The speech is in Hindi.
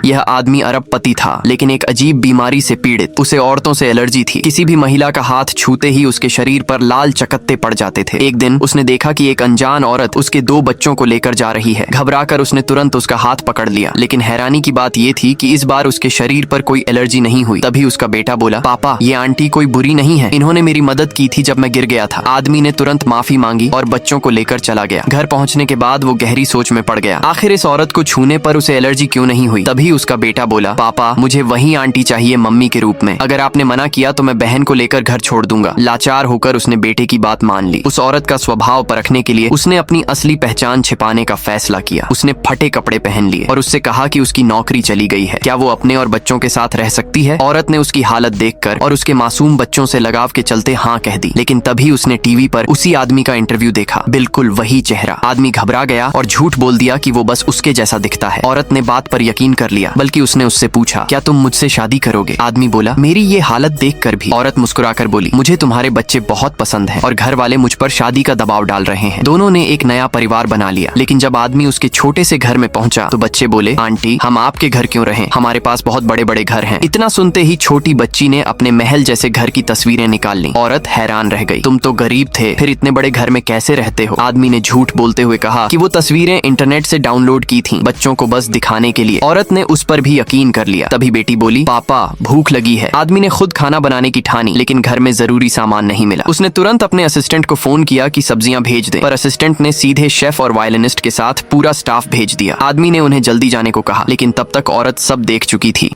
यह आदमी अरबपति था, लेकिन एक अजीब बीमारी से पीड़ित। उसे औरतों से एलर्जी थी। किसी भी महिला का हाथ छूते ही उसके शरीर पर लाल चकत्ते पड़ जाते थे। एक दिन उसने देखा कि एक अनजान औरत उसके 2 बच्चों को लेकर जा रही है। घबराकर उसने तुरंत उसका हाथ पकड़ लिया, लेकिन हैरानी की बात ये थी कि इस बार उसके शरीर पर कोई एलर्जी नहीं हुई। तभी उसका बेटा बोला, पापा ये आंटी कोई बुरी नहीं है, इन्होंने मेरी मदद की थी जब मैं गिर गया था। आदमी ने तुरंत माफी मांगी और बच्चों को लेकर चला गया। घर पहुंचने के बाद वो गहरी सोच में पड़ गया। आखिर इस औरत को छूने पर उसे एलर्जी क्यों नहीं हुई? तभी उसका बेटा बोला, पापा मुझे वही आंटी चाहिए मम्मी के रूप में। अगर आपने मना किया तो मैं बहन को लेकर घर छोड़ दूंगा। लाचार होकर उसने बेटे की बात मान ली। उस औरत का स्वभाव परखने के लिए उसने अपनी असली पहचान छिपाने का फैसला किया। उसने फटे कपड़े पहन लिए और उससे कहा कि उसकी नौकरी चली गई है, क्या वो अपने और बच्चों के साथ रह सकती है? औरत ने उसकी हालत देखकर और उसके मासूम बच्चों से लगाव के चलते हाँ कह दी। लेकिन तभी उसने टीवी पर उसी आदमी का इंटरव्यू देखा, बिल्कुल वही चेहरा। आदमी घबरा गया और झूठ बोल दिया कि वो बस उसके जैसा दिखता है। औरत ने बात पर यकीन कर लिया, बल्कि उसने उससे पूछा, क्या तुम मुझसे शादी करोगे? आदमी बोला, मेरी ये हालत देखकर भी। औरत मुस्कुराकर बोली, मुझे तुम्हारे बच्चे बहुत पसंद हैं और घर वाले मुझ पर शादी का दबाव डाल रहे हैं। दोनों ने एक नया परिवार बना लिया। लेकिन जब आदमी उसके छोटे से घर में पहुंचा तो बच्चे बोले, आंटी हम आपके घर क्यों रहें? हमारे पास बहुत बड़े बड़े घर हैं। इतना सुनते ही छोटी बच्ची ने अपने महल जैसे घर की तस्वीरें निकाल ली। औरत हैरान रह गई, तुम तो गरीब थे, फिर इतने बड़े घर में कैसे रहते हो? आदमी ने झूठ बोलते हुए कहा कि वो तस्वीरें इंटरनेट से डाउनलोड की थी, बच्चों को बस दिखाने के लिए। औरत ने उस पर भी यकीन कर लिया। तभी बेटी बोली, पापा भूख लगी है। आदमी ने खुद खाना बनाने की ठानी, लेकिन घर में जरूरी सामान नहीं मिला। उसने तुरंत अपने असिस्टेंट को फोन किया कि सब्जियां भेज दे, पर असिस्टेंट ने सीधे शेफ और वायलिनिस्ट के साथ पूरा स्टाफ भेज दिया। आदमी ने उन्हें जल्दी जाने को कहा, लेकिन तब तक औरत सब देख चुकी थी।